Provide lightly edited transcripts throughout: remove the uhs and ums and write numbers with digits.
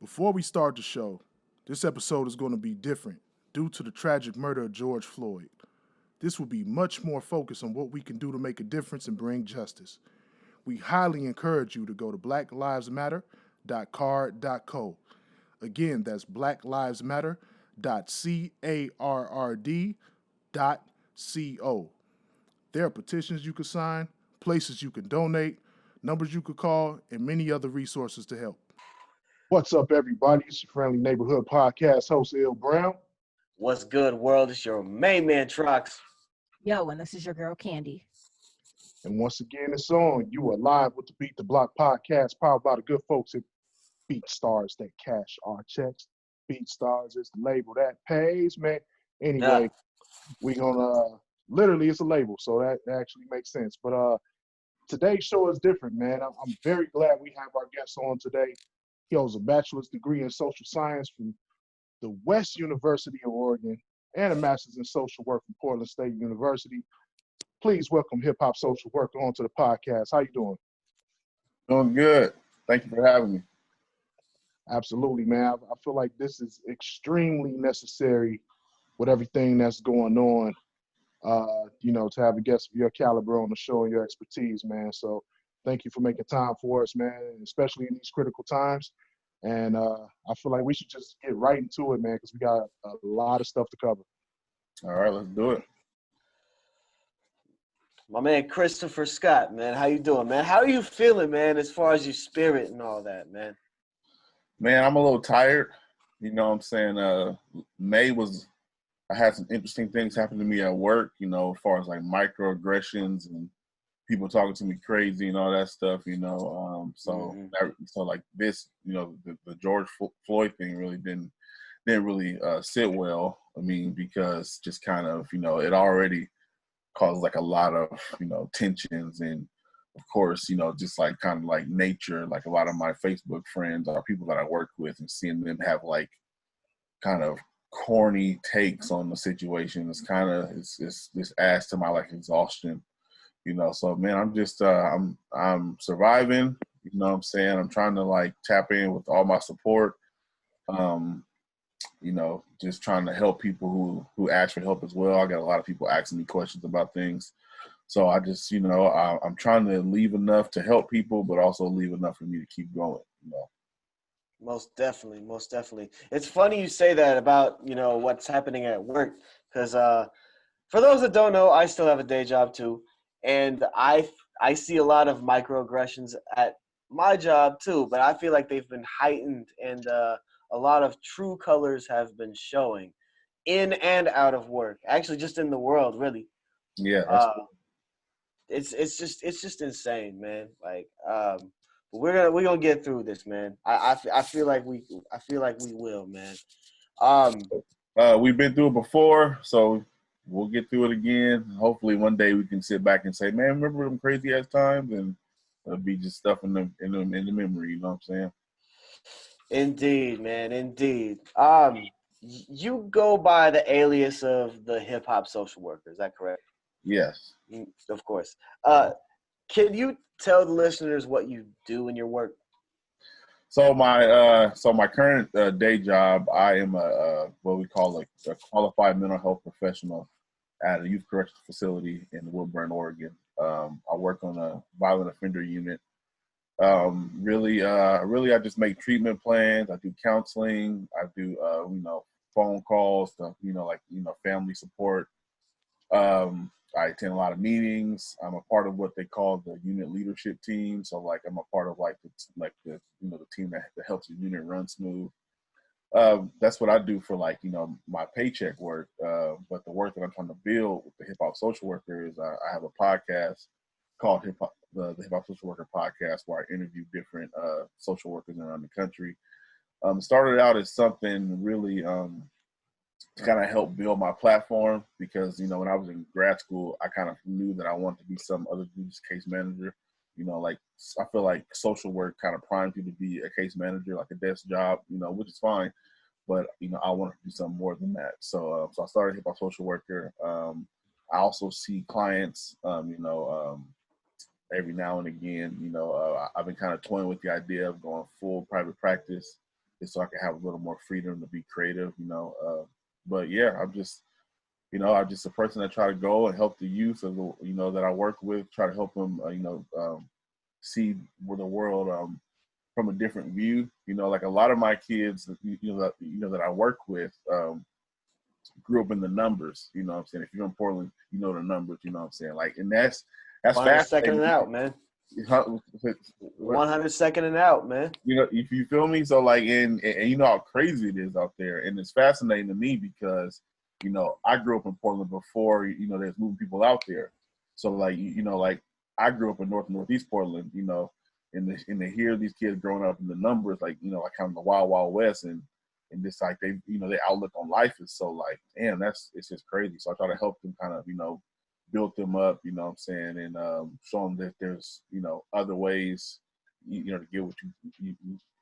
Before we start the show, this episode is going to be different due to the tragic murder of George Floyd. This will be much more focused on what we can do to make a difference and bring justice. We highly encourage you to go to blacklivesmatter.card.co. Again, that's blacklivesmatter.card.co. There are petitions you can sign, places you can donate, numbers you could call, and many other resources to help. What's up, everybody? It's your friendly neighborhood podcast host, L. Brown. What's good, world? It's your main man, Trox. Yo, and this is your girl, Candy. And once again, it's on. You are live with the Beat the Block podcast, powered by the good folks at BeatStars that cash our checks. BeatStars is the label that pays, man. Anyway, we gonna literally it's a label, so that actually makes sense. But today's show is different, man. I'm very glad we have our guest on today. He holds a bachelor's degree in social science from the West University of Oregon and a master's in social work from Portland State University. Please welcome hip hop social worker onto the podcast. How you doing? Doing good. Thank you for having me. Absolutely, man. I feel like this is extremely necessary with everything that's going on. To have a guest of your caliber on the show and your expertise, man. So thank you for making time for us, man, especially in these critical times. And I feel like we should just get right into it, man, because we got a lot of stuff to cover. All right, let's do it. My man, Christopher Scott, man. How you doing, man? How are you feeling, man, as far as your spirit and all that, man? Man, I'm a little tired. You know what I'm saying? I had some interesting things happen to me at work, as far as like microaggressions and people talking to me crazy and all that stuff, So like this, the George Floyd thing really didn't really sit well. I mean, because just kind of, it already caused like a lot of, tensions. And of course, just like kind of like nature, like a lot of my Facebook friends are people that I work with, and seeing them have like kind of corny takes on the situation is kind of, it's adds to my like exhaustion. So man, I'm just I'm surviving, you know what I'm saying? I'm trying to like tap in with all my support. Just trying to help people who ask for help as well. I got a lot of people asking me questions about things. So I just, I'm trying to leave enough to help people, but also leave enough for me to keep going, Most definitely, most definitely. It's funny you say that about, what's happening at work, because for those that don't know, I still have a day job too. And I see a lot of microaggressions at my job too, but I feel like they've been heightened, and a lot of true colors have been showing in and out of work. Actually, just in the world, really. Yeah. It's just insane, man. Like, we're gonna get through this, man. I feel like we will, man. We've been through it before, so we'll get through it again. Hopefully one day we can sit back and say, man, remember them crazy ass times? And it'll be just stuff in the memory, you know what I'm saying? Indeed, man, indeed. You go by the alias of the hip hop social worker, is that correct? Yes. Of course. Can you tell the listeners what you do in your work? So my current day job, I am what we call a qualified mental health professional at a youth correctional facility in Woodburn, Oregon. I work on a violent offender unit. Really, I just make treatment plans. I do counseling. I do phone calls to family support. I attend a lot of meetings. I'm a part of what they call the unit leadership team. So like I'm a part of the team that helps the unit run smooth. That's what I do for my paycheck work. But the work that I'm trying to build with the hip hop social worker is I have a podcast called the Hip Hop Social Worker Podcast, where I interview different social workers around the country. Started out as something really to kind of help build my platform, because when I was in grad school, I kind of knew that I wanted to be some other than just case manager. I feel like social work kind of primes you to be a case manager, like a desk job, which is fine. But I wanted to do something more than that. So I started hip hop social worker. I also see clients, every now and again. I've been kind of toying with the idea of going full private practice. so I can have a little more freedom to be creative, but yeah, I'm just a person that try to go and help the youth of that I work with, try to help them, see the world from a different view. Like a lot of my kids, that I work with, grew up in the numbers. You know what I'm saying? If you're in Portland, you know the numbers. You know what I'm saying? Like, and that's 102nd and fascinating. out, man. 102nd and out, man. If you feel me, so like, and you know how crazy it is out there, and it's fascinating to me because I grew up in Portland before there's moving people out there. So like like I grew up in northeast Portland, and to hear these kids growing up in the numbers, like like kind of the wild west, and just like they their outlook on life is so like, damn, it's just crazy. So I try to help them kind of build them up, you know what I'm saying, and show them that there's other ways to get what you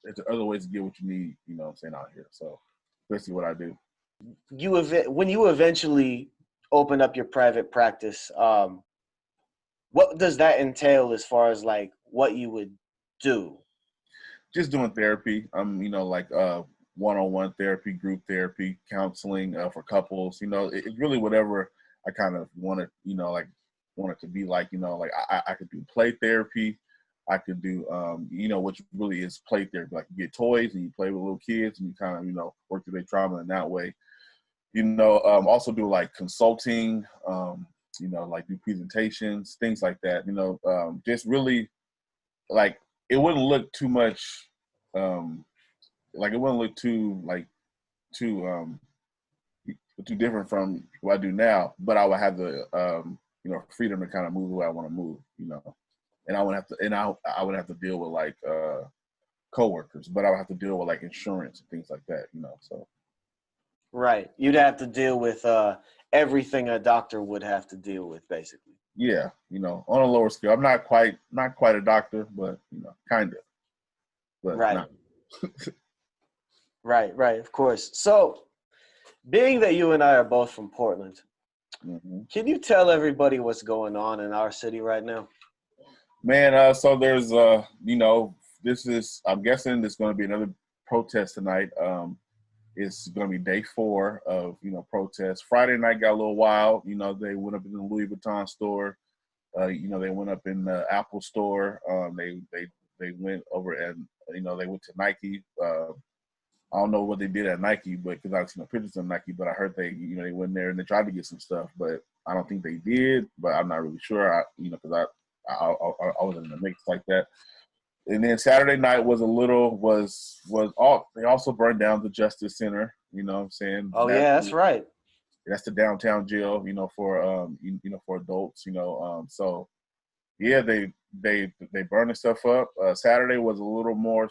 there's other ways to get what you need, you know what I'm saying, out here. So basically what I do. When you eventually open up your private practice, what does that entail as far as like what you would do? Just doing therapy. Like one-on-one therapy, group therapy, counseling for couples. It's really whatever I kind of want it to be like. Like I could do play therapy. I could do, which really is play therapy. Like you get toys and you play with little kids and you kind of, work through their trauma in that way. Also do like consulting, like do presentations, things like that. Just really like it wouldn't look too much, like it wouldn't look too too different from what I do now. But I would have the freedom to kind of move the way I want to move, and I would have to, I would have to deal with like coworkers, but I would have to deal with like insurance and things like that, so. Right. You'd have to deal with everything a doctor would have to deal with, basically. Yeah, on a lower scale. I'm not quite a doctor, but kind of. But right. Not. Right, of course. So, being that you and I are both from Portland, can you tell everybody what's going on in our city right now? Man, so there's this is, I'm guessing there's going to be another protest tonight. It's going to be day 4 of, protests. Friday night got a little wild. They went up in the Louis Vuitton store. They went up in the Apple store. They went over and, they went to Nike. I don't know what they did at Nike, but because I've seen pictures of Nike, but I heard they went there and they tried to get some stuff, but I don't think they did, but I'm not really sure. Because I wasn't in the mix like that. And then Saturday night was they also burned down the Justice Center, you know what I'm saying? Oh, yeah, that's right. That's the downtown jail, for for adults, so yeah, they burned the stuff up. Saturday was a little more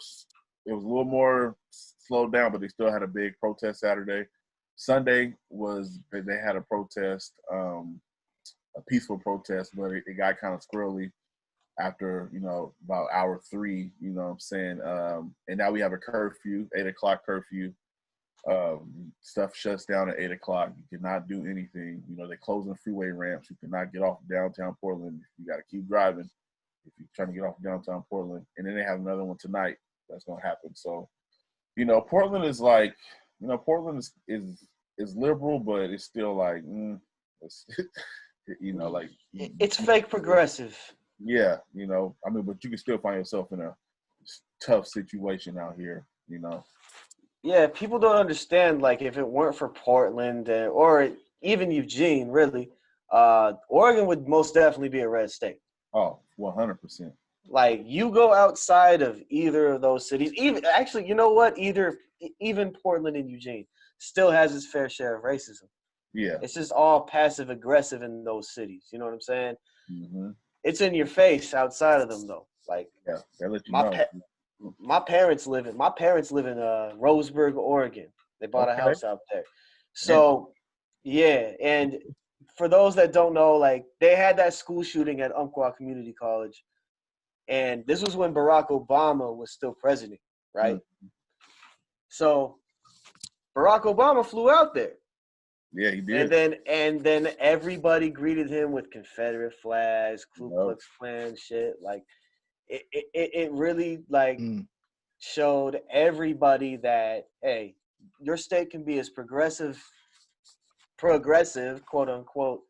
slowed down, but they still had a big protest Saturday. Sunday they had a protest, a peaceful protest, but it got kind of squirrely after, about hour 3, you know what I'm saying? And now we have a curfew, 8 o'clock curfew. Stuff shuts down at 8 o'clock. You cannot do anything. They're closing freeway ramps. You cannot get off downtown Portland. You got to keep driving if you're trying to get off downtown Portland. And then they have another one tonight that's going to happen. So, Portland is like, Portland is liberal, but it's still like, it's, like. It's fake progressive. Yeah, but you can still find yourself in a tough situation out here, Yeah, people don't understand, like, if it weren't for Portland or even Eugene, really, Oregon would most definitely be a red state. Oh, 100%. Like, you go outside of either of those cities, actually, you know what? Even Portland and Eugene still has its fair share of racism. Yeah. It's just all passive aggressive in those cities. You know what I'm saying? Mm-hmm. It's in your face outside of them, though. Like, yeah, they let you know. My parents live in Roseburg, Oregon. They bought a house out there. So, yeah. And for those that don't know, like, they had that school shooting at Umpqua Community College. And this was when Barack Obama was still president, right? Mm-hmm. So Barack Obama flew out there. Yeah, he did. And then everybody greeted him with Confederate flags, Ku Klux Klan shit. Like, it really, like, showed everybody that, hey, your state can be as progressive, quote unquote,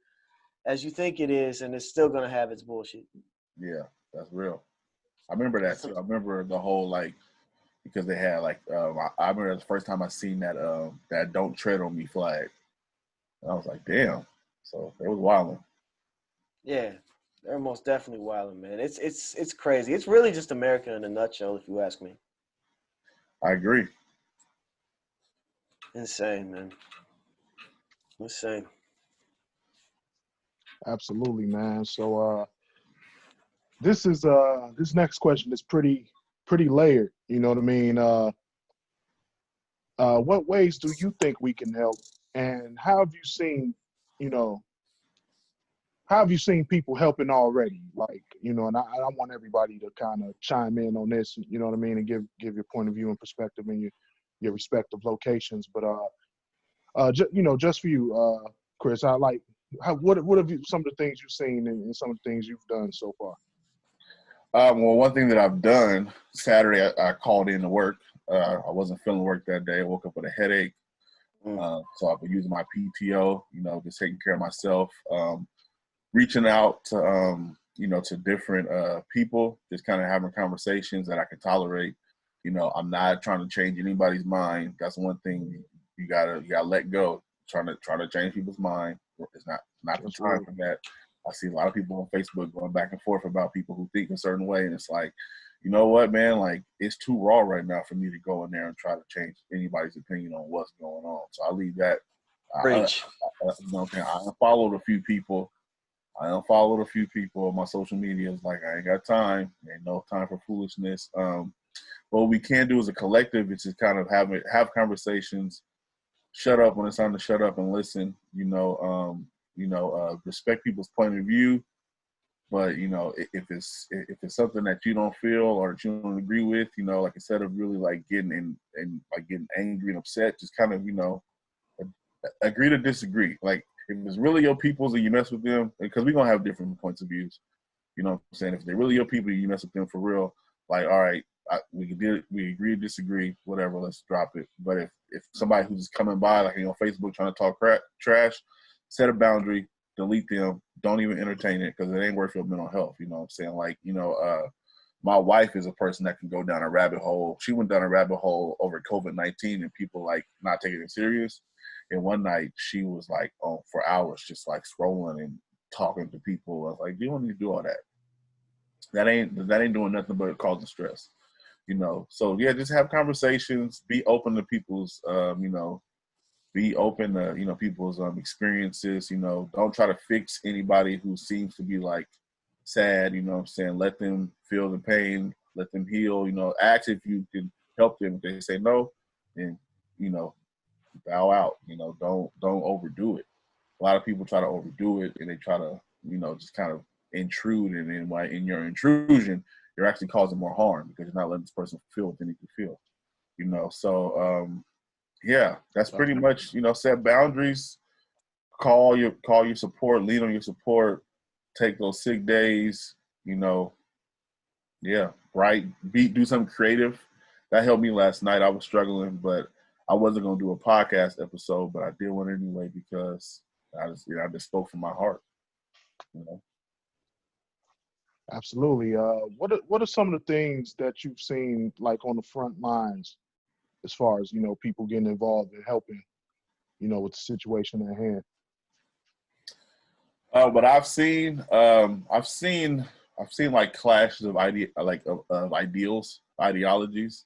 as you think it is, and it's still gonna have its bullshit. Yeah, that's real. I remember that too. I remember the whole like because they had like I remember the first time I seen that that "Don't Tread on Me" flag. And I was like, damn. So it was wilding. Yeah, they're most definitely wilding, man. It's crazy. It's really just America in a nutshell, if you ask me. I agree. Insane, man. Insane. Absolutely, man. So this next question is pretty layered. You know what I mean? What ways do you think we can help, and how have you seen, you know, how have you seen people helping already? Like, you know, and I want everybody to kind of chime in on this. You know what I mean, and give your point of view and perspective in your respective locations. But just for you, Chris, I like what have you some of the things you've seen and some of the things you've done so far. Well, one thing that I've done Saturday, I called in to work. I wasn't feeling work that day. I woke up with a headache, so I've been using my PTO. You know, just taking care of myself, reaching out to to different people, just kind of having conversations that I can tolerate. You know, I'm not trying to change anybody's mind. That's one thing you gotta let go. Trying to change people's mind. It's not the time for that. I see a lot of people on Facebook going back and forth about people who think a certain way, and it's like, you know what, man? Like, it's too raw right now for me to go in there and try to change anybody's opinion on what's going on. So I leave that. Preach. I unfollowed a few people. On my social media. It's like, I ain't got time. Ain't no time for foolishness. What we can do as a collective is just kind of have conversations. Shut up when it's time to shut up and listen. Respect people's point of view. But if it's something that you don't feel or that you don't agree with, like instead of really like getting like getting angry and upset, just kind of agree to disagree. Like if it's really your peoples and you mess with them, because we're gonna have different points of views. You know what I'm saying? If they're really your people, you mess with them for real. Like, all right, we agree to disagree, whatever. Let's drop it. But if somebody who's just coming by, like Facebook, trying to talk trash, set a boundary, delete them. Don't even entertain it because it ain't worth your mental health. You know what I'm saying? Like, my wife is a person that can go down a rabbit hole. She went down a rabbit hole over COVID-19 and people like not taking it serious. And one night she was like, for hours, just like scrolling and talking to people. I was like, you don't need to do all that. That ain't doing nothing but causing stress. So yeah, just have conversations. Be open to people's, be open to people's experiences. Don't try to fix anybody who seems to be like sad. You know what I'm saying? Let them feel the pain. Let them heal. Ask if you can help them. If they say no, then bow out. Don't overdo it. A lot of people try to overdo it and they try to just kind of intrude, and in your intrusion you're actually causing more harm because you're not letting this person feel what they need to feel. So yeah, that's pretty much set boundaries, call your support, lean on your support, take those sick days, yeah, right, do something creative. That helped me last night. I was struggling, but I wasn't going to do a podcast episode, but I did one anyway because I just spoke from my heart. Absolutely. What are some of the things that you've seen like on the front lines as far as people getting involved and helping with the situation at hand? But I've seen like clashes of ideologies.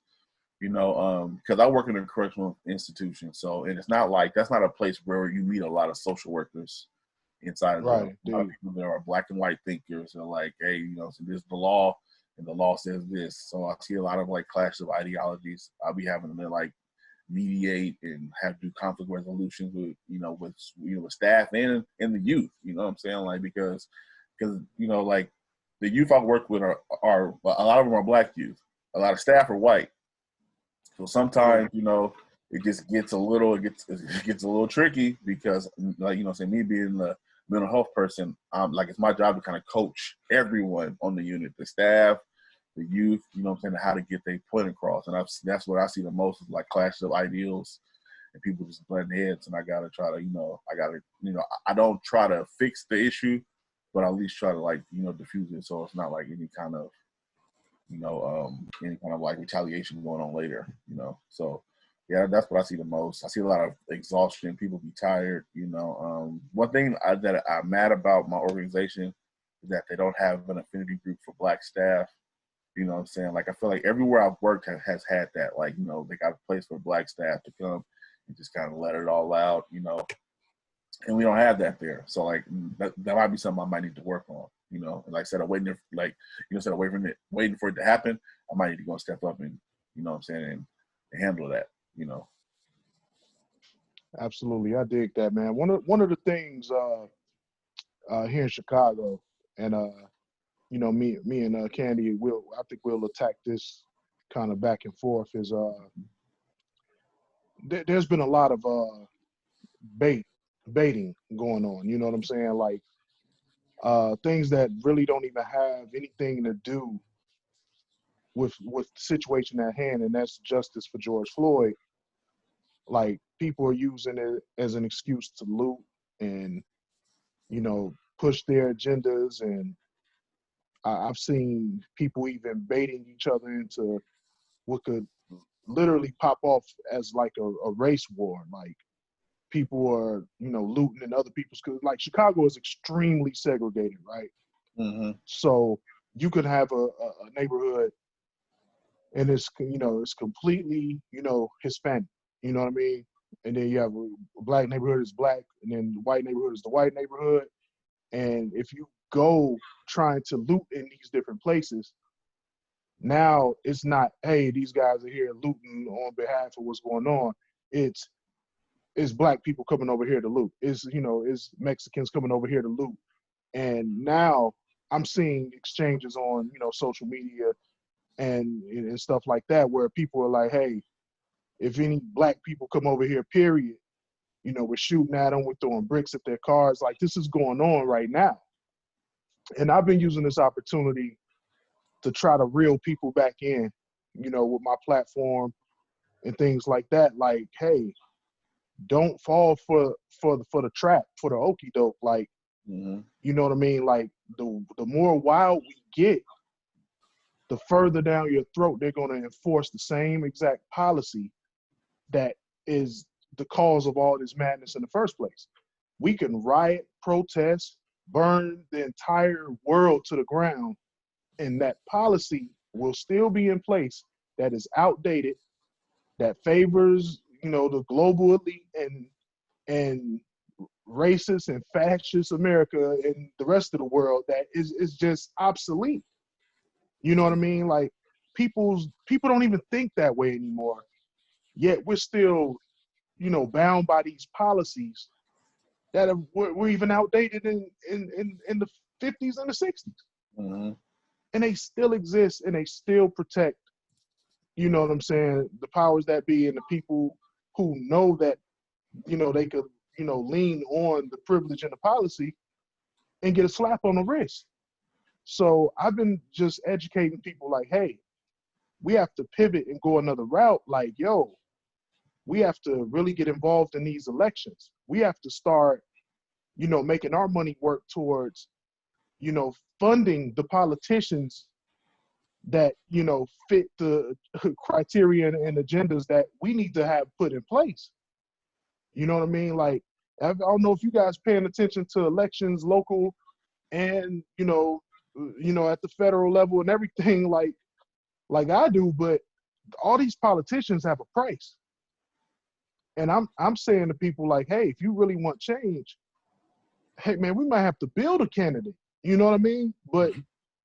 Because I work in a correctional institution, and it's not like that's not a place where you meet a lot of social workers inside of right. A lot of people there are black and white thinkers. They're like, hey, so this is the law, and the law says this. So I see a lot of like clashes of ideologies. I'll be having to like mediate and have to do conflict resolutions with staff and the youth. You know what I'm saying? Like because like the youth I work with are a lot of them are black youth. A lot of staff are white. So sometimes, it just gets a little tricky because, like, me being the mental health person, like it's my job to kind of coach everyone on the unit, the staff, the youth, you know what I'm saying, how to get their point across. And that's what I see the most is like clashes of ideals and people just butting heads. And I gotta try to, I don't try to fix the issue, but I at least try to like, diffuse it so it's not like any kind of, any kind of like retaliation going on later, So yeah, that's what I see the most. I see a lot of exhaustion. People be tired, One thing that I'm mad about my organization is that they don't have an affinity group for Black staff. You know what I'm saying? Like, I feel like everywhere I've worked has had that. Like, they got a place for Black staff to come and just kind of let it all out, And we don't have that there. So, like, that might be something I might need to work on, And like I said, I'm waiting, instead of waiting for it to happen, I might need to go and step up and, and handle that, Absolutely, I dig that, man. One of the things here in Chicago, and me and Candy, I think we'll attack this kind of back and forth. Is there's been a lot of baiting going on. You know what I'm saying? Like things that really don't even have anything to do with the situation at hand, and that's justice for George Floyd. Like, people are using it as an excuse to loot and push their agendas, and I've seen people even baiting each other into what could literally pop off as like a race war. Like, people are looting in other people's, cause like Chicago is extremely segregated, right? Mm-hmm. So you could have a neighborhood and it's completely Hispanic, you know what I mean? And then you have a Black neighborhood is Black, and then the white neighborhood is the white neighborhood. And if you go trying to loot in these different places, now it's not, hey, these guys are here looting on behalf of what's going on. It's Black people coming over here to loot. It's Mexicans coming over here to loot. And now I'm seeing exchanges on social media and stuff like that, where people are like, hey, if any Black people come over here, period, we're shooting at them, we're throwing bricks at their cars. Like, this is going on right now. And I've been using this opportunity to try to reel people back in, with my platform and things like that. Like, hey, don't fall for the trap, for the okie doke. Like, mm-hmm. You know what I mean? Like, the more wild we get, the further down your throat they're going to enforce the same exact policy that is the cause of all this madness in the first place. We can riot, protest, burn the entire world to the ground, and that policy will still be in place that is outdated, that favors, the global elite and racist and fascist America and the rest of the world, that is just obsolete. You know what I mean? Like, people don't even think that way anymore. Yet we're still, bound by these policies that were even outdated in the 50s and the 60s. Mm-hmm. And they still exist, and they still protect, you know what I'm saying, the powers that be and the people who know that, they could, lean on the privilege and the policy and get a slap on the wrist. So I've been just educating people like, hey, we have to pivot and go another route. Like, yo, we have to really get involved in these elections. We have to start, making our money work towards, funding the politicians that, fit the criteria and agendas that we need to have put in place. You know what I mean? Like, I don't know if you guys paying attention to elections, local and, at the federal level and everything like I do, but all these politicians have a price. And I'm saying to people like, hey, if you really want change, hey man, we might have to build a candidate. You know what I mean? But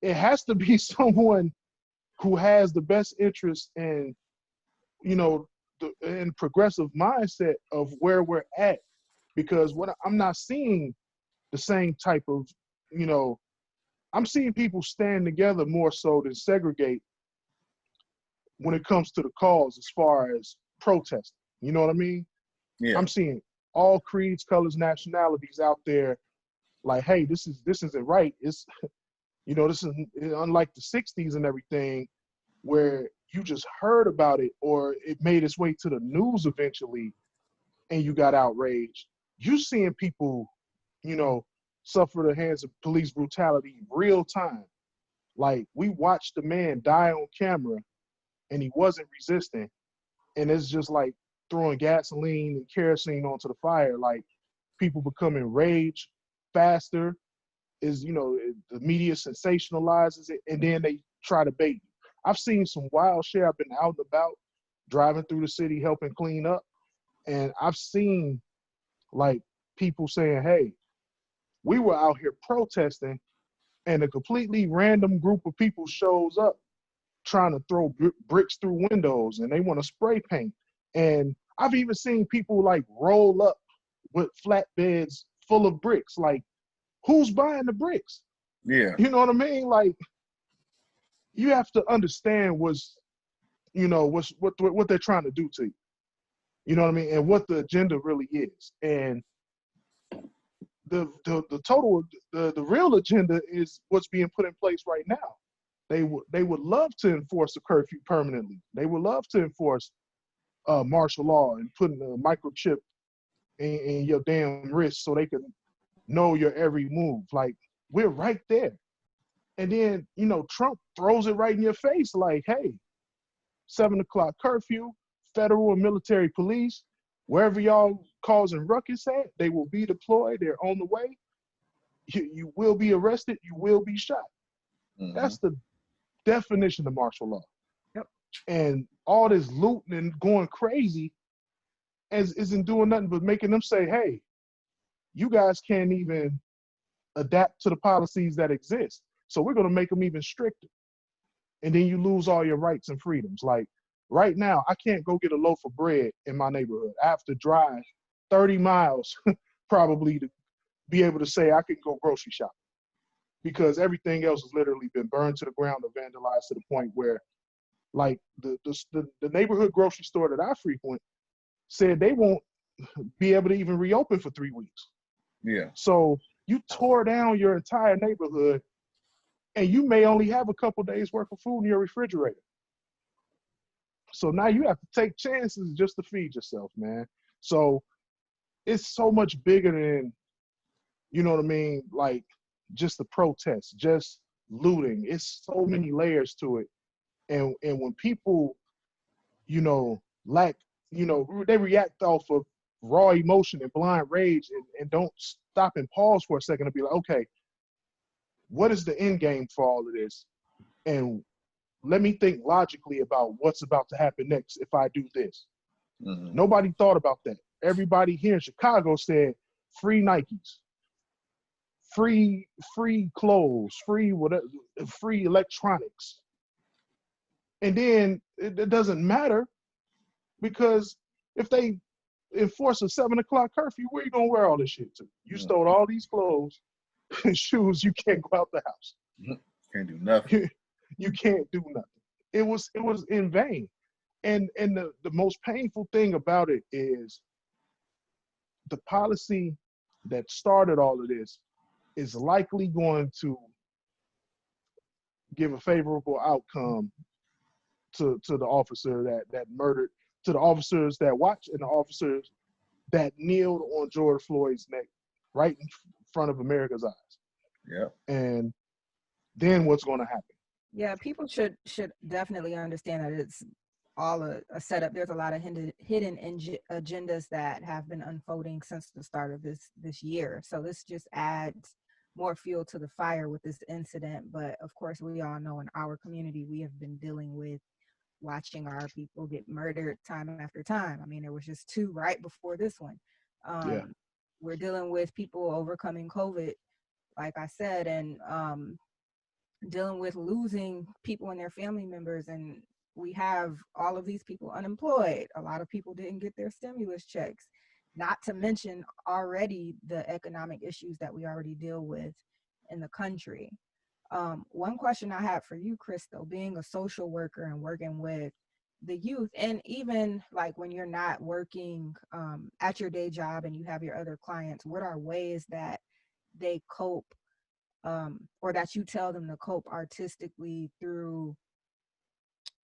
it has to be someone who has the best interest and, and progressive mindset of where we're at. Because I'm not seeing the same type of, I'm seeing people stand together more so than segregate when it comes to the cause as far as protesting. You know what I mean? Yeah. I'm seeing all creeds, colors, nationalities out there like, hey, this isn't right. It's, You know, this is unlike the 60s and everything, where you just heard about it or it made its way to the news eventually and you got outraged. You seeing people, you know, suffer the hands of police brutality real time. Like, we watched the man die on camera and he wasn't resisting. And it's just like throwing gasoline and kerosene onto the fire. Like, people become enraged faster. Is, you know, the media sensationalizes it and then they try to bait you. I've seen some wild shit. I've been out and about driving through the city helping clean up, and I've seen like people saying, hey, we were out here protesting and a completely random group of people shows up trying to throw bricks through windows and they want to spray paint. And I've even seen people like roll up with flatbeds full of bricks. Like, who's buying the bricks? Yeah. You know what I mean? Like, you have to understand what's, you know, what they're trying to do to you. You know what I mean? And what the agenda really is. And the total, the real agenda is what's being put in place right now. They would love to enforce a curfew permanently. They would love to enforce martial law and putting a microchip in your damn wrist so they can know your every move. Like, we're right there. And then, you know, Trump throws it right in your face like, hey, 7 o'clock curfew, federal and military police, wherever y'all causing ruckus at, they will be deployed. They're on the way. You will be arrested. You will be shot. Mm-hmm. That's the definition of martial law. Yep. And all this looting and going crazy isn't doing nothing but making them say, hey, you guys can't even adapt to the policies that exist. So we're going to make them even stricter. And then you lose all your rights and freedoms. Like, right now, I can't go get a loaf of bread in my neighborhood. I have to drive 30 miles probably to be able to say I can go grocery shopping, because everything else has literally been burned to the ground or vandalized to the point where, like, the neighborhood grocery store that I frequent said they won't be able to even reopen for 3 weeks. Yeah. So you tore down your entire neighborhood and you may only have a couple days worth of food in your refrigerator. So now you have to take chances just to feed yourself, man. So it's so much bigger than, you know what I mean, like just the protests, just looting. It's so many layers to it. And when people, you know, lack, you know, they react off of raw emotion and blind rage and don't stop and pause for a second to be like, okay, what is the end game for all of this? And let me think logically about what's about to happen next if I do this. Mm-hmm. Nobody thought about that. Everybody here in Chicago said free Nikes, free clothes, free whatever, free electronics. And then it doesn't matter, because if they enforce a 7 o'clock curfew, where you gonna wear all this shit to? You stole all these clothes and shoes, you can't go out the house. Can't do nothing. You can't do nothing. It was in vain. And the most painful thing about it is the policy that started all of this is likely going to give a favorable outcome to the officer that murdered, to the officers that watched, and the officers that kneeled on George Floyd's neck right in front of America's eyes. Yeah. And then what's going to happen? Yeah, people should definitely understand that it's all a setup. There's a lot of hidden agendas that have been unfolding since the start of this year. So this just adds more fuel to the fire with this incident. But of course, we all know in our community, we have been dealing with watching our people get murdered time after time. I mean, there was just 2 right before this one. Yeah. We're dealing with people overcoming COVID, like I said, and dealing with losing people and their family members. And we have all of these people unemployed. A lot of people didn't get their stimulus checks, not to mention already the economic issues that we already deal with in the country. One question I have for you, Crystal, being a social worker and working with the youth, and even like when you're not working at your day job and you have your other clients, what are ways that they cope or that you tell them to cope artistically through,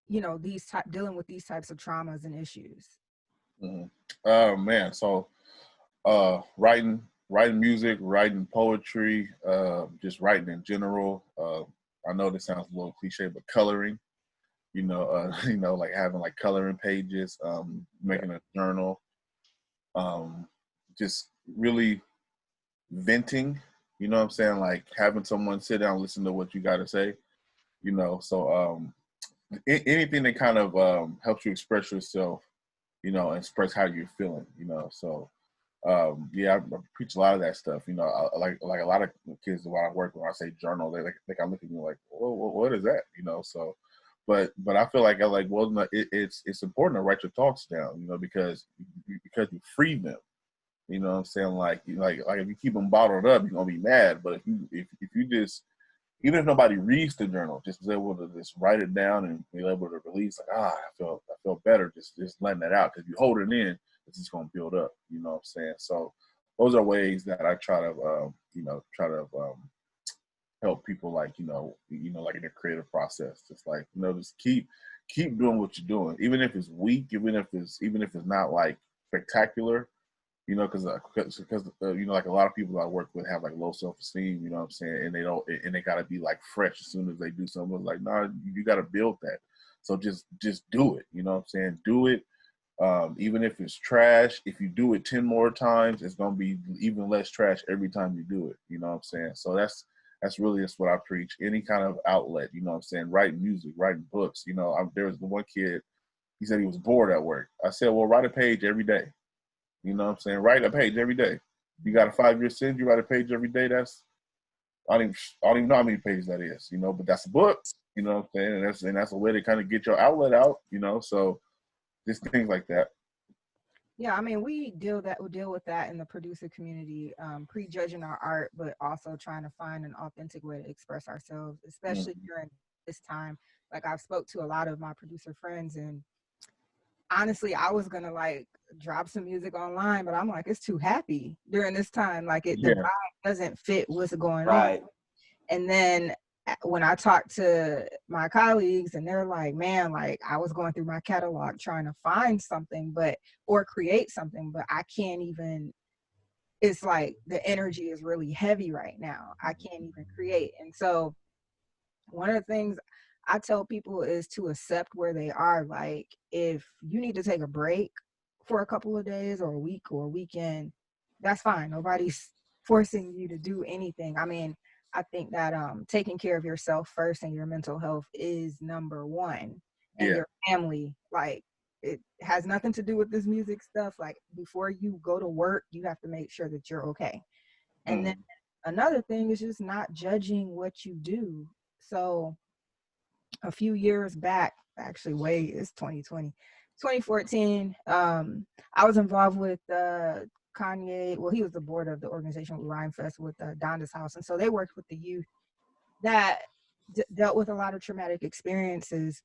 you know, dealing with these types of traumas and issues? Man, so writing music, writing poetry, just writing in general. I know this sounds a little cliche, but coloring. Like having like coloring pages, making a journal, just really venting. You know what I'm saying? Like having someone sit down and listen to what you got to say. So anything that kind of helps you express yourself, and express how you're feeling. So I preach a lot of that stuff. Like a lot of kids when I work, when I say journal, they kind of look at me like, "Whoa, what is that?" So, but I feel like it's important to write your thoughts down, because you free them. You know what I'm saying? Like if you keep them bottled up, you're gonna be mad. But if you just, even if nobody reads the journal, just be able to just write it down and be able to release, like, I felt better just letting that out. Because if you hold it in, it's just gonna build up. You know what I'm saying? So those are ways that I try to help people, like like in the creative process. Just like, just keep doing what you're doing, even if it's weak, even if it's not like spectacular. Because like a lot of people I work with have like low self-esteem, you know what I'm saying, and they gotta be like fresh as soon as they do something. Like, nah, you gotta build that. So just do it, you know what I'm saying? Do it. Even if it's trash, if you do it 10 more times, it's gonna be even less trash every time you do it. You know what I'm saying? So that's really just what I preach. Any kind of outlet, you know what I'm saying? Writing music, writing books. There was the one kid, he said he was bored at work. I said, well, write a page every day. You know what I'm saying? Write a page every day. You got a 5-year sentence, you write a page every day. That's, I don't even know how many pages that is, but that's a book, you know what I'm saying? And that's a way to kind of get your outlet out, so just things like that. Yeah, I mean, we deal with that in the producer community, prejudging our art, but also trying to find an authentic way to express ourselves, especially during this time. Like, I've spoke to a lot of my producer friends, and honestly, I was gonna like drop some music online, but I'm like, it's too happy during this time. Like, the vibe doesn't fit what's going on. And then when I talk to my colleagues, and they're like, man, like I was going through my catalog trying to find something, or create something, but I can't even. It's like the energy is really heavy right now. I can't even create. And so one of the things I tell people is to accept where they are. Like, if you need to take a break for a couple of days or a week or a weekend, that's fine. Nobody's forcing you to do anything. I mean, I think that taking care of yourself first and your mental health is number one. And your family, like, it has nothing to do with this music stuff. Like, before you go to work, you have to make sure that you're okay. And then another thing is just not judging what you do. So a few years back, actually, it's 2020, 2014, I was involved with Kanye. Well, he was the board of the organization with Rhyme Fest with Donda's House. And so they worked with the youth that dealt with a lot of traumatic experiences.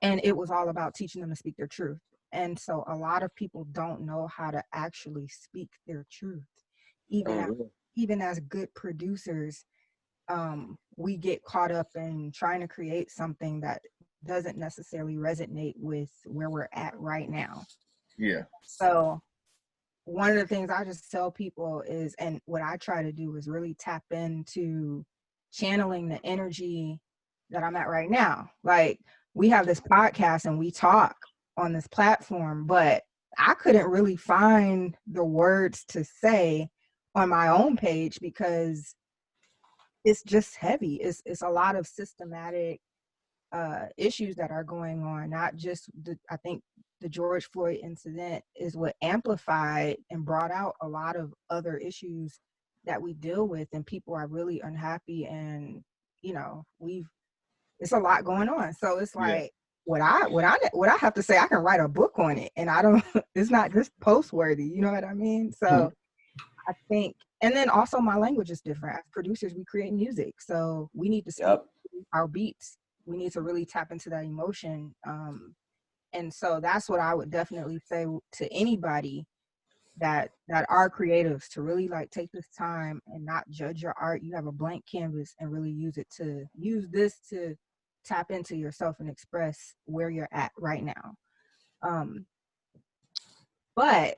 And it was all about teaching them to speak their truth. And so a lot of people don't know how to actually speak their truth. Even as good producers, we get caught up in trying to create something that doesn't necessarily resonate with where we're at right now. Yeah. So one of the things I just tell people is, and what I try to do is really tap into channeling the energy that I'm at right now. Like, we have this podcast and we talk on this platform, but I couldn't really find the words to say on my own page because it's just heavy. It's a lot of systematic issues that are going on. Not just I think the George Floyd incident is what amplified and brought out a lot of other issues that we deal with, and people are really unhappy. And it's a lot going on. So it's like what I have to say, I can write a book on it, and I don't. It's not just post worthy. You know what I mean? So I think. And then also my language is different. As producers, we create music. So we need to speak our beats. We need to really tap into that emotion. And so that's what I would definitely say to anybody. that are creatives to really like take this time and not judge your art. You have a blank canvas and really use this to tap into yourself and express where you're at right now. But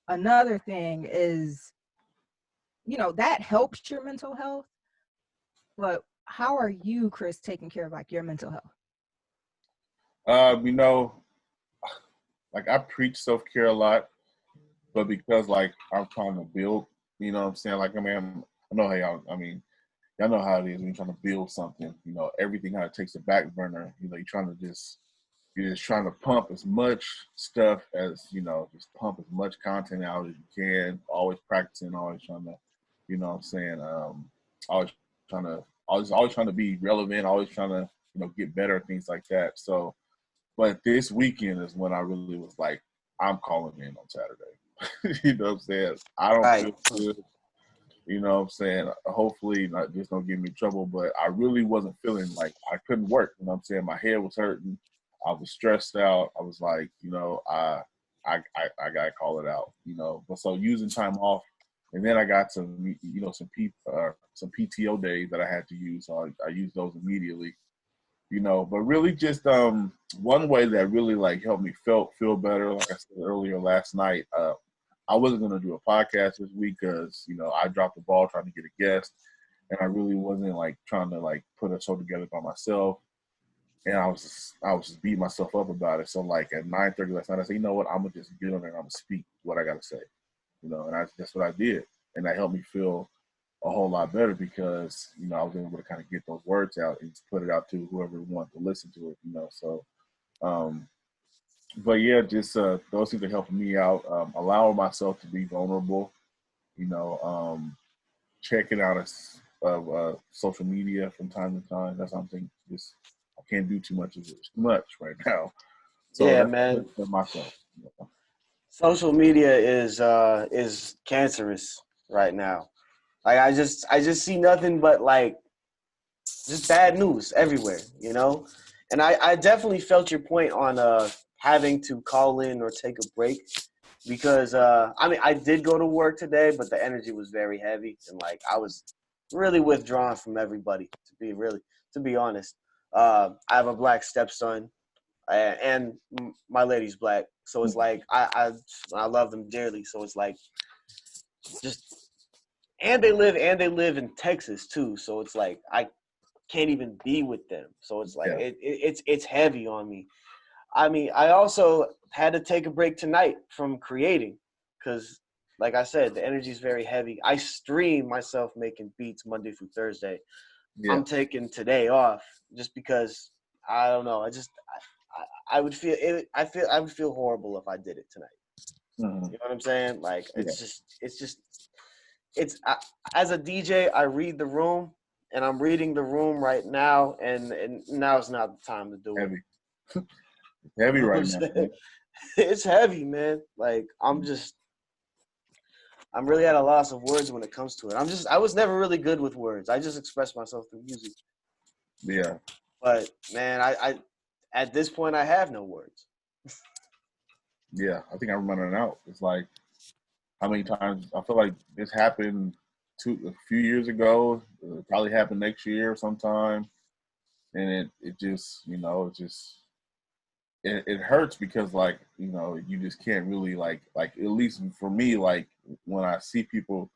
another thing is, that helps your mental health. But how are you, Chris, taking care of like your mental health? You know, like I preach self-care a lot, but because like I'm trying to build, you know what I'm saying? Like, I mean, I know how y'all, I mean, y'all know how it is when you're trying to build something, everything kind of takes a back burner. You're just trying to pump as much stuff as, just pump as much content out as you can, always practicing, always trying to, you know what I'm saying? Always always trying to be relevant, always trying to, get better, things like that. So, but this weekend is when I really was like, I'm calling in on Saturday. You know what I'm saying? I don't Right. feel good. You know what I'm saying? Hopefully, not just don't get me in trouble, but I really wasn't feeling like I couldn't work. You know what I'm saying? My head was hurting. I was stressed out. I was like, I gotta call it out. But so using time off, and then I got some, some PTO days that I had to use. So I used those immediately. But really just one way that really like helped me feel better, like I said earlier last night, I wasn't going to do a podcast this week because, I dropped the ball trying to get a guest, and I really wasn't like trying to like put a show together by myself. And I was just beating myself up about it. So like at 9:30 last night, I said, you know what, I'm gonna just get on there and I'm gonna speak what I gotta say, and that's what I did, and that helped me feel a whole lot better because I was able to kind of get those words out and put it out to whoever wanted to listen to it. So but yeah, just those things are helping me out, allowing myself to be vulnerable, you know, checking out social media from time to time. That's something just I can't do too much of it too mumuch right now. So Yeah, that's man. for myself. Social media is cancerous right now. Like I just see nothing but like just bad news everywhere, And I definitely felt your point on having to call in or take a break because I mean I did go to work today, but the energy was very heavy and like I was really withdrawn from everybody to be honest. I have a black stepson and my lady's black, so it's like I love them dearly. So it's like just and they live in Texas too, so it's like I can't even be with them. So it's like Yeah. it's heavy on me. I mean, I also had to take a break tonight from creating because, like I said, the energy is very heavy. I stream myself making beats Monday through Thursday. Yeah. I'm taking today off just because I don't know. I would feel it. I would feel horrible if I did it tonight. Mm-hmm. You know what I'm saying? Like as a DJ, I read the room, and I'm reading the room right now, and now's not the time to do it. Heavy. Heavy You know right what I'm now. saying? It's heavy, man. Like I'm really at a loss of words when it comes to it. I was never really good with words. I just express myself through music. Yeah. But man, I at this point I have no words. Yeah. I think I'm running out. It's like how many times I feel like this happened a few years ago. It'll probably happen next year sometime, and it just it hurts because like you just can't really like at least for me, like when I see people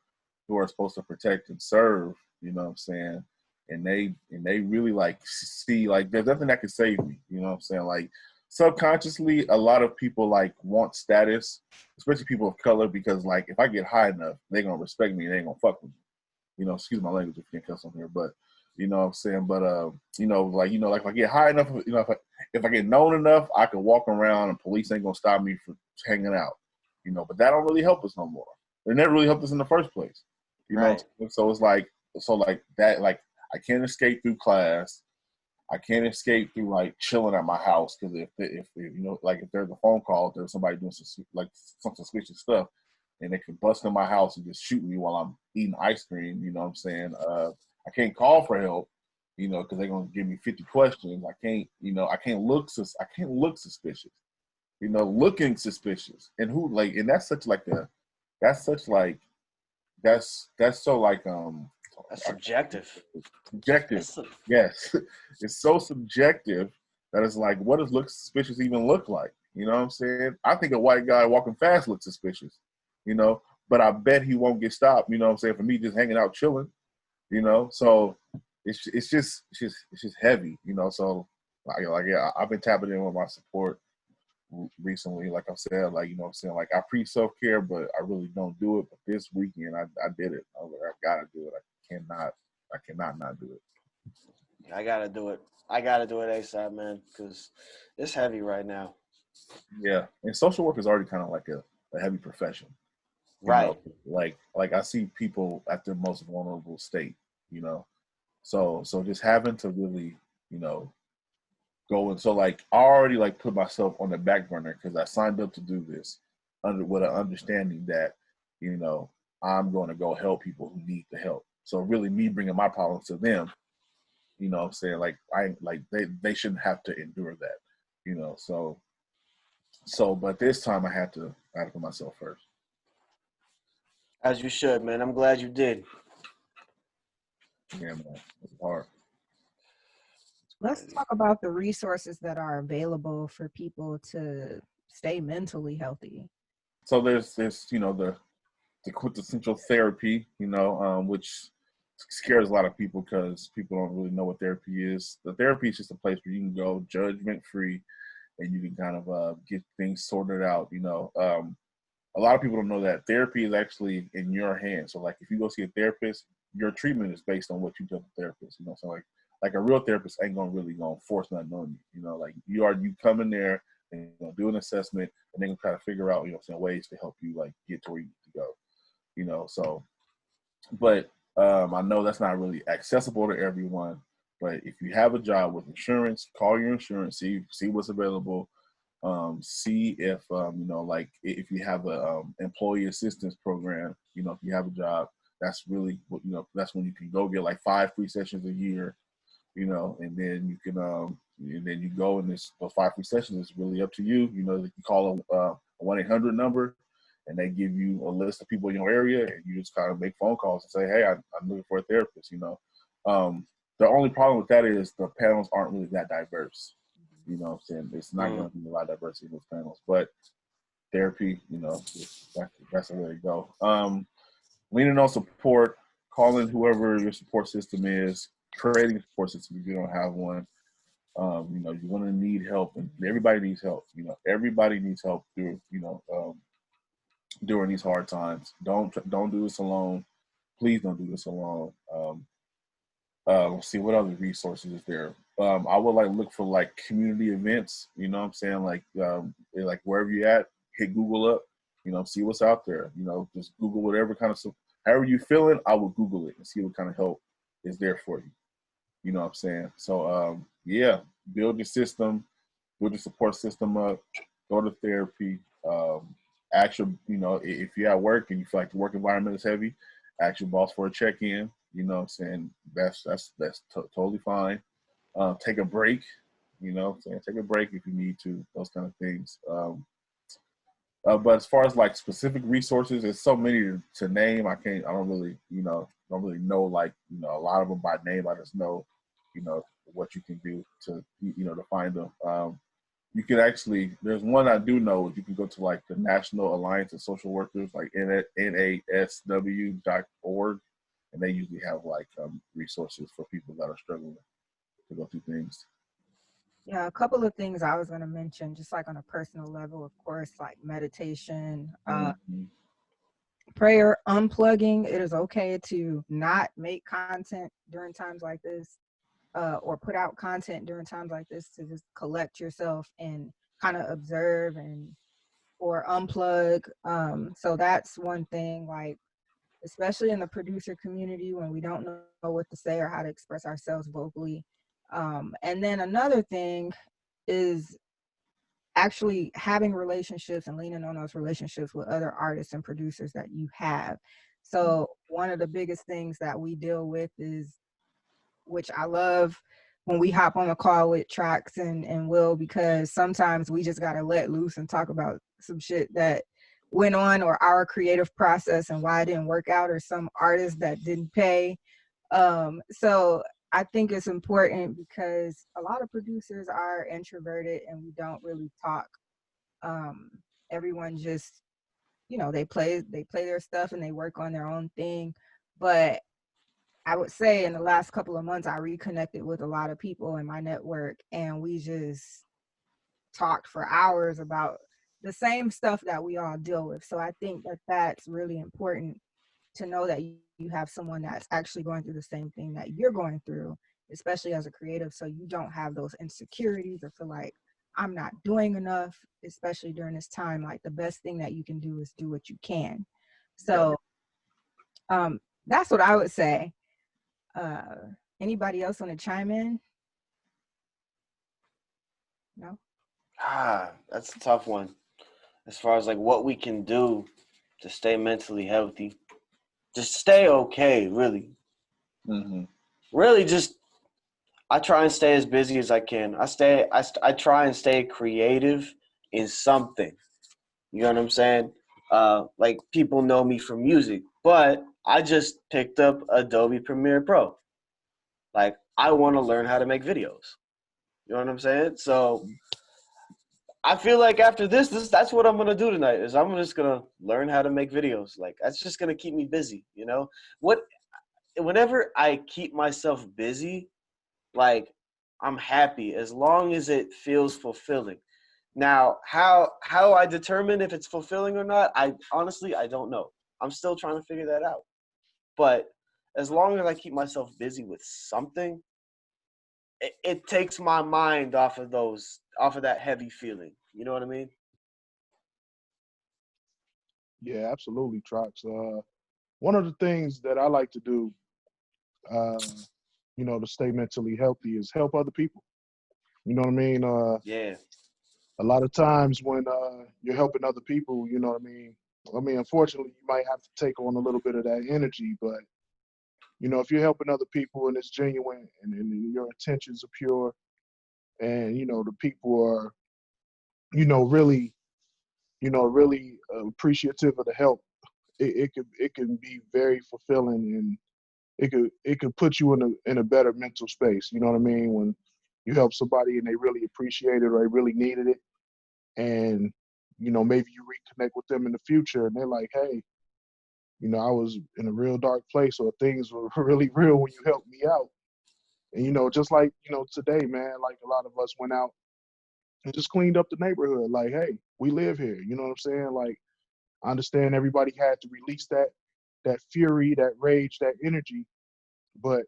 who are supposed to protect and serve, you know what I'm saying, and they really like see like there's nothing that can save me, you know what I'm saying, like subconsciously a lot of people like want status, especially people of color, because like if I get high enough they're gonna respect me and they ain't gonna fuck with me, excuse my language if you can't cuss on here, but you know what I'm saying, but like like if I get high enough, if I get known enough, I can walk around and police ain't gonna stop me from hanging out, but that don't really help us no more. It never really helped us in the first place, Right. so it's like that, like I can't escape through class. I can't escape through like chilling at my house because if like if there's a phone call, there's somebody doing some suspicious stuff, and they can bust in my house and just shoot me while I'm eating ice cream. You know what I'm saying? I can't call for help, because they're gonna give me 50 questions. I can't look suspicious. Looking suspicious, and that's such like that's such like that's so like That's subjective. subjective. Yes, it's so subjective that it's like, what does look suspicious even look like? You know what I'm saying? I think a white guy walking fast looks suspicious, you know, but I bet he won't get stopped. You know what I'm saying? For me, just hanging out chilling, you know. So it's just heavy, you know. So yeah, I've been tapping in with my support recently. Like I said, like, you know what I'm saying, like I preach self-care, but I really don't do it. But this weekend I did it. I was like, I gotta do it. I cannot not do it. I gotta do it. I gotta do it ASAP, man, because it's heavy right now. Yeah, and social work is already kind of like a heavy profession, you Right. know. Like I see people at their most vulnerable state, you know. So just having to really, you know, go, and so like I already like put myself on the back burner because I signed up to do this under with an understanding that, you know, I'm going to go help people who need the help. So really, me bringing my problems to them, you know what I'm saying, like they shouldn't have to endure that, you know. So but this time I had to put myself first. As you should, man. I'm glad you did. Yeah, man, it's hard. Let's talk about the resources that are available for people to stay mentally healthy. So there's you know the quintessential therapy, you know, which scares a lot of people because people don't really know what therapy is. The therapy is just a place where you can go judgment free and you can kind of get things sorted out, you know. A lot of people don't know that therapy is actually in your hands. So like if you go see a therapist, your treatment is based on what you tell the therapist, you know. So like a real therapist ain't gonna force nothing on you, you know. Like you come in there and do an assessment and they can try to figure out, you know, some ways to help you like get to where you need to go, you know. So but I know that's not really accessible to everyone. But if you have a job with insurance, call your insurance, see what's available. See if you know, like if you have a employee assistance program, you know, if you have a job, that's really what, you know, that's when you can go get like 5 free sessions a year, you know, and then you can and then you go, and this those 5 free sessions is really up to you. You know, you can call a 1-800 number, and they give you a list of people in your area, and you just kind of make phone calls and say, hey, I'm looking for a therapist, you know. The only problem with that is the panels aren't really that diverse. You know what I'm saying? It's not going to be a lot of diversity in those panels, but therapy, you know, that's the way to go. Leaning on support, calling whoever your support system is, creating a support system if you don't have one. You know, you're going to need help, and everybody needs help. You know, everybody needs help through, you know, during these hard times. Don't do this alone. Please don't do this alone. Let's see what other resources is there. I would like look for like community events. You know what I'm saying? Like wherever you at, hit Google up. You know, see what's out there. You know, just Google whatever kind of however you feeling. I will Google it and see what kind of help is there for you. You know what I'm saying? So yeah, build your system, build your support system up, go to therapy. Actually, you know, if you're at work and you feel like the work environment is heavy, ask your boss for a check-in. You know what I'm saying? That's totally fine. Take a break. You know what I'm saying? Take a break if you need to. Those kind of things. But as far as like specific resources, there's so many to name. I don't really, you know, don't really know like, you know, a lot of them by name. I just know, you know, what you can do to, you know, to find them. You can actually, there's one I do know. You can go to like the National Alliance of Social Workers, like NASW.org, and they usually have like resources for people that are struggling to go through things. Yeah, a couple of things I was going to mention, just like on a personal level, of course, like meditation, prayer, unplugging. It is okay to not make content during times like this, or put out content during times like this, to just collect yourself and kind of observe and or unplug. So that's one thing, like, especially in the producer community when we don't know what to say or how to express ourselves vocally. And then another thing is actually having relationships and leaning on those relationships with other artists and producers that you have. So one of the biggest things that we deal with is, which I love when we hop on a call with Trax and Will, because sometimes we just got to let loose and talk about some shit that went on, or our creative process and why it didn't work out, or some artist that didn't pay. So I think it's important because a lot of producers are introverted and we don't really talk. Everyone just, they play their stuff and they work on their own thing. But I would say in the last couple of months, I reconnected with a lot of people in my network, and we just talked for hours about the same stuff that we all deal with. So I think that that's really important, to know that you have someone that's actually going through the same thing that you're going through, especially as a creative, so you don't have those insecurities or feel like I'm not doing enough, especially during this time. Like, the best thing that you can do is do what you can. So that's what I would say. Anybody else want to chime in? No? That's a tough one. As far as like what we can do to stay mentally healthy, just stay okay. Really, really, just I try and stay as busy as I can. I try and stay creative in something. You know what I'm saying? Like, people know me from music, but I just picked up Adobe Premiere Pro. Like, I want to learn how to make videos. You know what I'm saying? So I feel like after that's what I'm gonna do tonight. Is I'm just gonna learn how to make videos. Like, that's just gonna keep me busy. Whenever I keep myself busy, like, I'm happy as long as it feels fulfilling. Now, how I determine if it's fulfilling or not, I honestly don't know. I'm still trying to figure that out. But as long as I keep myself busy with something, it takes my mind off of that heavy feeling. You know what I mean? Yeah, absolutely, Trox. One of the things that I like to do, to stay mentally healthy is help other people. You know what I mean? Yeah. A lot of times when you're helping other people, you know what I mean? I mean, unfortunately, you might have to take on a little bit of that energy, but if you're helping other people and it's genuine and your intentions are pure, and the people are, really, really appreciative of the help, it can be very fulfilling, and it could put you in a better mental space. You know what I mean? When you help somebody and they really appreciate it or they really needed it, and maybe you reconnect with them in the future and they're like, hey, I was in a real dark place, or things were really real when you helped me out. And just like today, man, like a lot of us went out and just cleaned up the neighborhood. Like, hey, we live here. You know what I'm saying? Like, I understand everybody had to release that fury, that rage, that energy, but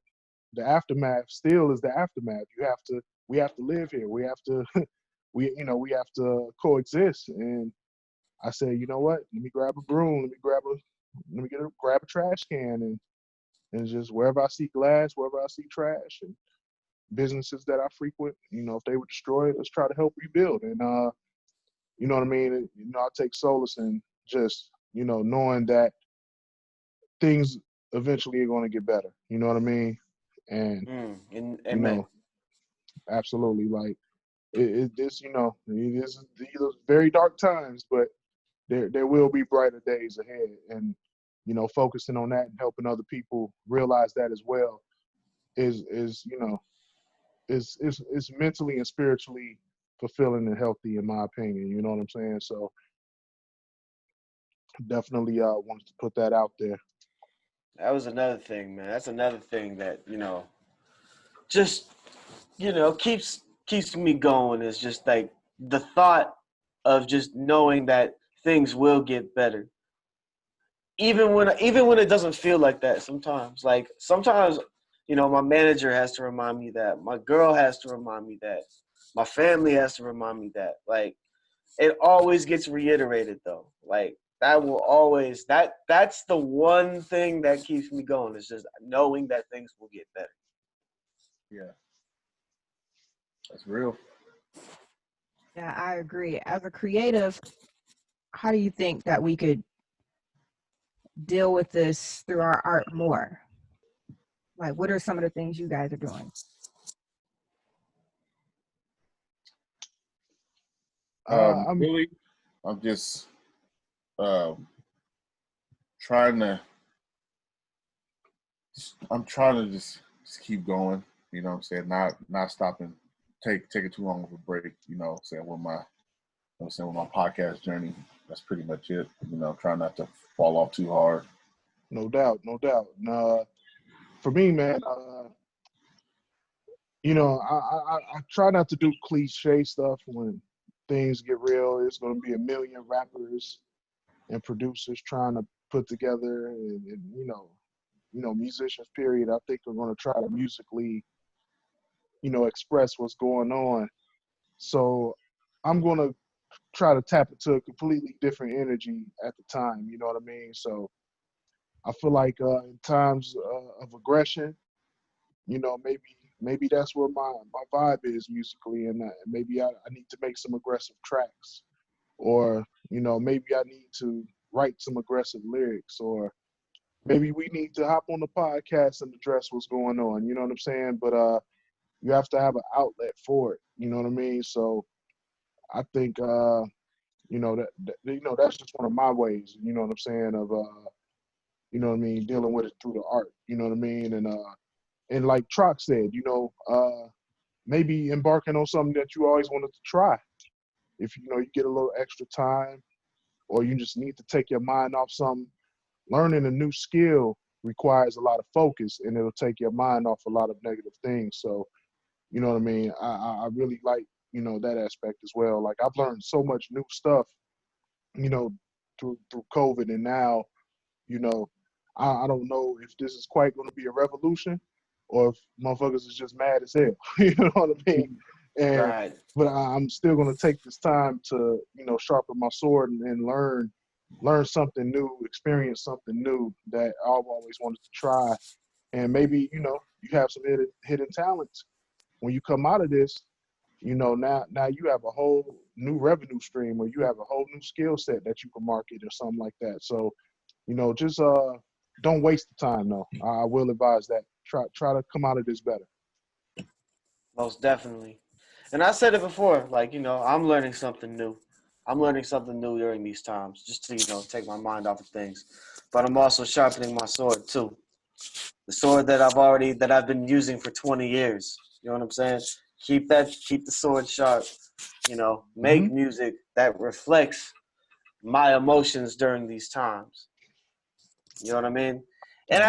the aftermath still is the aftermath. We have to live here. We have to we have to coexist. And I said, you know what? Let me grab a broom. Grab a trash can, and just wherever I see glass, wherever I see trash, and businesses that I frequent, if they were destroyed, let's try to help rebuild. And you know what I mean? I take solace in just knowing that things eventually are going to get better. You know what I mean? And Amen. absolutely, like this, these are very dark times, but there will be brighter days ahead. And focusing on that and helping other people realize that as well is mentally and spiritually fulfilling and healthy, in my opinion. You know what I'm saying? So definitely wanted to put that out there. That was another thing, man. That's another thing that, just, keeps me going, is just like the thought of just knowing that things will get better. Even when it doesn't feel like that sometimes. Like, sometimes, my manager has to remind me that. My girl has to remind me that. My family has to remind me that. Like, it always gets reiterated though. Like, that will always that's the one thing that keeps me going, is just knowing that things will get better. Yeah, that's real. Yeah, I agree. As a creative, how do you think that we could deal with this through our art more? Like, what are some of the things you guys are doing? I'm Really, I'm just trying to. I'm trying to just keep going. You know what I'm saying? Not stopping. Taking too long of a break. You know what I'm saying? With my podcast journey, that's pretty much it. You know, trying not to fall off too hard. No doubt, no doubt. And, for me, man, you know, I try not to do cliche stuff when things get real. It's going to be a million rappers and producers trying to put together, and musicians. Period. I think we're going to try to musically, express what's going on. So I'm going to try to tap into a completely different energy at the time. You know what I mean? So I feel like in times of aggression, maybe that's where my vibe is musically, and maybe I need to make some aggressive tracks, or maybe I need to write some aggressive lyrics, or maybe we need to hop on the podcast and address what's going on. You know what I'm saying? But you have to have an outlet for it. You know what I mean? So I think that's just one of my ways. You know what I'm saying? Of dealing with it through the art. You know what I mean? And like Troc said, maybe embarking on something that you always wanted to try. If you get a little extra time, or you just need to take your mind off something, learning a new skill requires a lot of focus, and it'll take your mind off a lot of negative things. So, you know what I mean? I really like, that aspect as well. Like, I've learned so much new stuff, through COVID, and now, you know, I don't know if this is quite going to be a revolution, or if motherfuckers is just mad as hell. You know what I mean? And Right. but I'm still going to take this time to, sharpen my sword and learn something new, experience something new that I've always wanted to try. And maybe, you have some hidden talents. When you come out of this, now you have a whole new revenue stream, or you have a whole new skill set that you can market or something like that. So, just don't waste the time though. I will advise that. Try to come out of this better. Most definitely. And I said it before, like, I'm learning something new. I'm learning something new during these times, just to, take my mind off of things. But I'm also sharpening my sword too. The sword that I've been using for 20 years. You know what I'm saying? Keep the sword sharp. Make music that reflects my emotions during these times. You know what I mean? And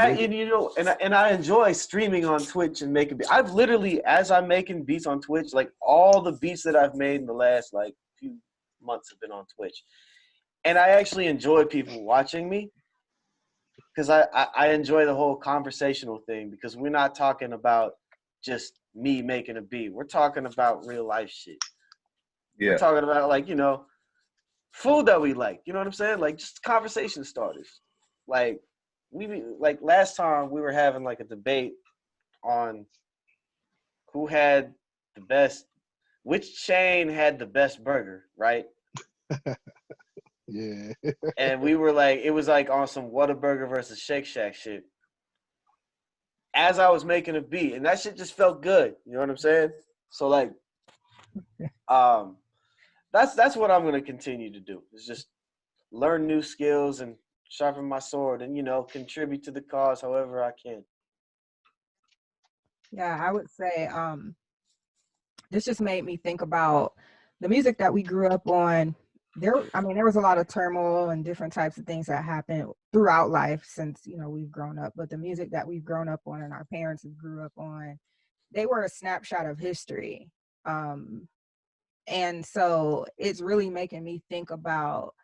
I enjoy streaming on Twitch and making beats. I've literally, as I'm making beats on Twitch, like all the beats that I've made in the last like few months have been on Twitch. And I actually enjoy people watching me, because I enjoy the whole conversational thing, because we're not talking about just me making a beat. We're talking about real life shit. Yeah. We're talking about, like, food that we like. You know what I'm saying? Like, just conversation starters. Like, last time we were having like a debate on which chain had the best burger, right? Yeah. And we were like, it was like on some Whataburger versus Shake Shack shit. As I was making a beat, and that shit just felt good. You know what I'm saying? So like, that's what I'm gonna continue to do. Is just learn new skills and sharpen my sword, and contribute to the cause however I can. Yeah, I would say this just made me think about the music that we grew up on. There was a lot of turmoil and different types of things that happened throughout life since, we've grown up. But the music that we've grown up on and our parents have grew up on, they were a snapshot of history. And so it's really making me think about,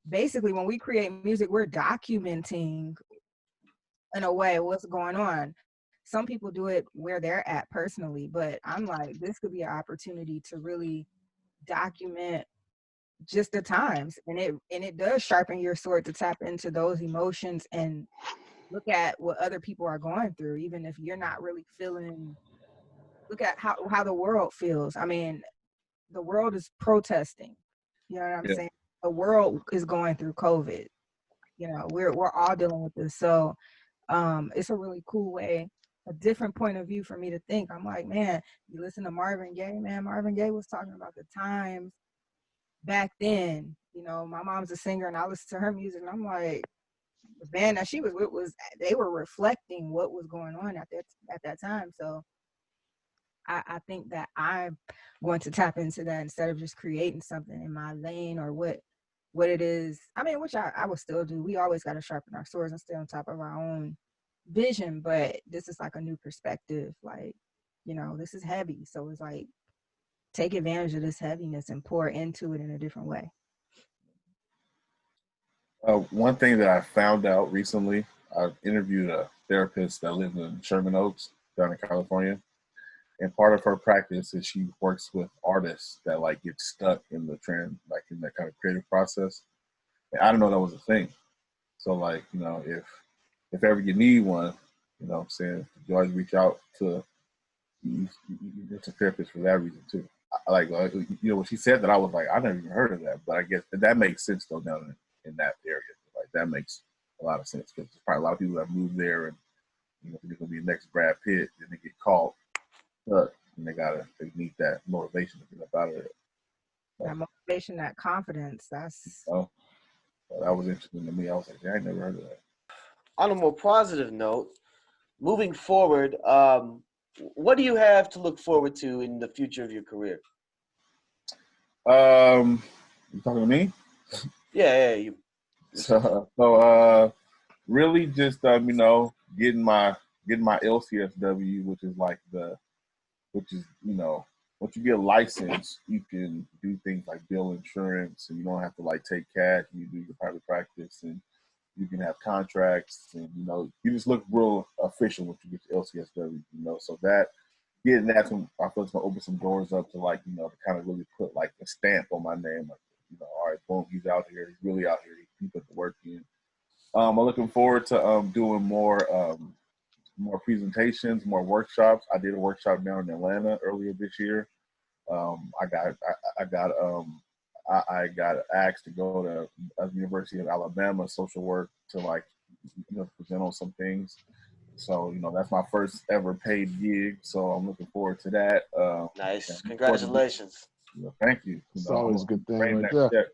basically, when we create music, we're documenting, in a way, what's going on. Some people do it where they're at personally, but I'm like, this could be an opportunity to really document just the times, and it does sharpen your sword to tap into those emotions and look at what other people are going through, even if you're not really feeling. Look at how the world feels. I mean, the world is protesting. You know what I'm Yeah. saying? The world is going through COVID. We're all dealing with this. So it's a really cool way, a different point of view for me to think. I'm like, man, you listen to Marvin Gaye, man. Marvin Gaye was talking about the times back then, you know, my mom's a singer and I listen to her music and I'm like, the band that she was with they were reflecting what was going on at that time. So I think that I'm going to tap into that instead of just creating something in my lane or what it is. I mean, which I will still do. We always got to sharpen our swords and stay on top of our own vision, but this is like a new perspective. Like, you know, this is heavy. So it's like, take advantage of this heaviness and pour into it in a different way. One thing that I found out recently, I interviewed a therapist that lives in Sherman Oaks down in California. And part of her practice is she works with artists that like get stuck in the trend, like in that kind of creative process. And I didn't know that was a thing. So like, you know, if ever you need one, you know what I'm saying, you always reach out to it's a therapist for that reason too. Like you know, when she said that, I was like, I never even heard of that. But I guess that makes sense though down in that area. Like that makes a lot of sense because there's probably a lot of people that move there and you know they're gonna be the next Brad Pitt and they get caught up and they need that motivation to get up out of it. That motivation, that confidence, that's that was interesting to me. I was like, yeah, I never heard of that. On a more positive note, moving forward, what do you have to look forward to in the future of your career? You talking to me? Yeah, you. So really just you know, getting my LCSW, which is you know, once you get a license, you can do things like bill insurance, and you don't have to like take cash. You do your private practice, and you can have contracts, and you know, you just look real official once you get your LCSW. You know, so that getting that, I feel it's gonna open some doors up to like you know, to kind of really put like a stamp on my name, like you know, all right, boom, he's out here, he's really out here, he put the work in. I'm looking forward to doing more presentations, more workshops. I did a workshop down in Atlanta earlier this year. I got asked to go to the University of Alabama social work to like you know present on some things. So you know that's my first ever paid gig. So I'm looking forward to that. Nice, congratulations. You know, thank you. It's always a good thing right there.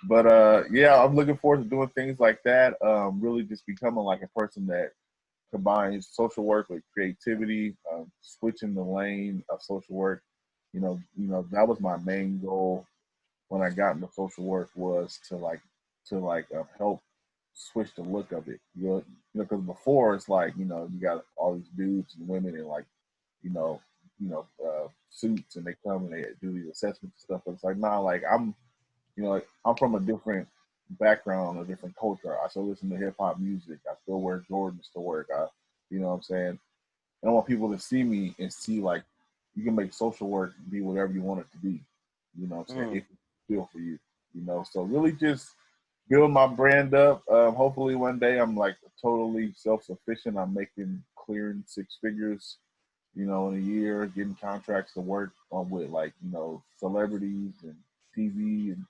But yeah, I'm looking forward to doing things like that. Really just becoming like a person that combines social work with creativity, switching the lane of social work. You know, that was my main goal when I got into social work was to help switch the look of it. You know, because before it's like you know you got all these dudes and women in like you know suits and they come and they do these assessments and stuff. But it's like nah, like I'm you know like, I'm from a different background, a different culture. I still listen to hip hop music. I still wear Jordans to work. You know what I'm saying? And I want people to see me and see like you can make social work be whatever you want it to be. You know what I'm saying? If it's feel for you. You know, so really just build my brand up. Hopefully one day I'm like totally self-sufficient. I'm clearing six figures, you know, in a year, getting contracts to work on with like, you know, celebrities and TV and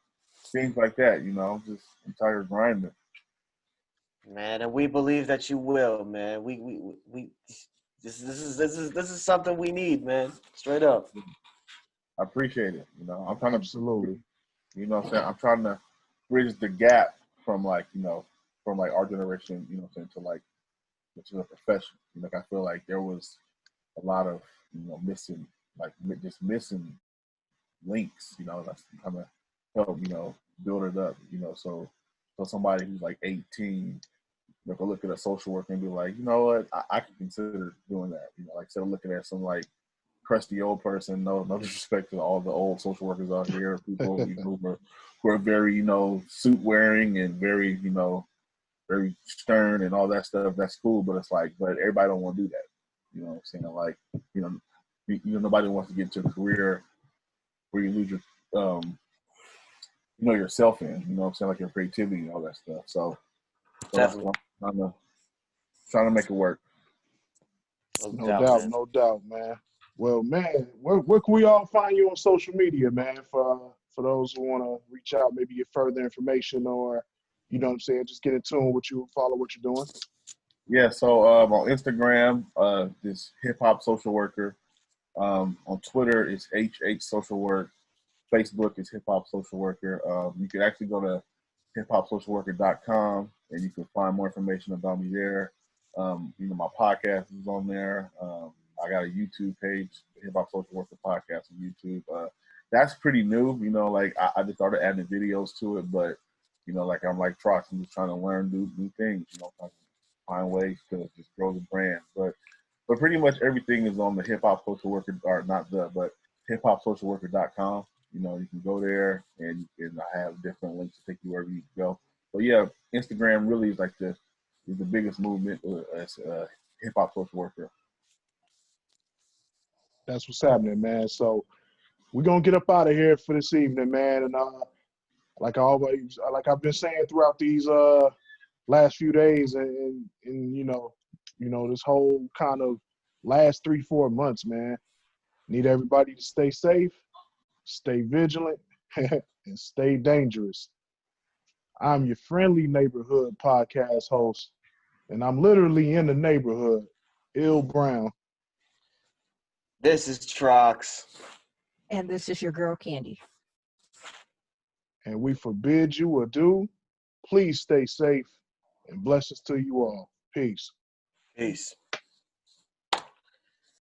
things like that, you know, I'm tired of grinding. Man, and we believe that you will, man. We this is something we need, man. Straight up. I appreciate it. You know, I'm trying to Absolutely. You know what I'm saying? I'm trying to bridge the gap from like, you know, from like our generation, you know what I'm saying, to like to the profession. You know, like I feel like there was a lot of, you know, missing links, you know, that's kind of help, you know, build it up, you know, so somebody who's like 18, they can look at a social worker and be like, you know what, I can consider doing that. You know, like instead of looking at some like crusty old person, no disrespect to all the old social workers out here, people you know, who are very, you know, suit wearing and very, you know, very stern and all that stuff. That's cool, but it's like, but everybody don't want to do that. You know what I'm saying? Like, you know, nobody wants to get to a career where you lose your, you know, yourself in. You know what I'm saying? Like your creativity and all that stuff. So Definitely. I'm trying to make it work. No doubt, man. Well, man, where can we all find you on social media, man? For those who want to reach out, maybe get further information, or you know what I'm saying, just get in tune with you, follow what you're doing. Yeah. So on Instagram, this hip hop social worker. On Twitter, it's HH Social Work. Facebook is Hip Hop Social Worker. You can actually go to hiphopsocialworker.com and you can find more information about me there. My podcast is on there. I got a YouTube page, Hip Hop Social Worker Podcast on YouTube. That's pretty new. Like I just started adding videos to it, but like I'm like Trox, I'm just trying to learn new things. Trying to find ways to just grow the brand. But pretty much everything is on the Hip Hop Social Worker, or not but hiphopsocialworker.com. You can go there and I have different links to take you wherever you go. But yeah, Instagram really is like the biggest movement as Hip Hop Social Worker. That's what's happening, man. So we're gonna get up out of here for this evening, man. And like I've been saying throughout these last few days, and this whole kind of last 3-4 months, man. Need everybody to stay safe, stay vigilant, and stay dangerous. I'm your friendly neighborhood podcast host, and I'm literally in the neighborhood, Ill Brown. This is Trox. And this is your girl, Candy. And we forbid you adieu. Please stay safe, and blessings to you all. Peace. Peace.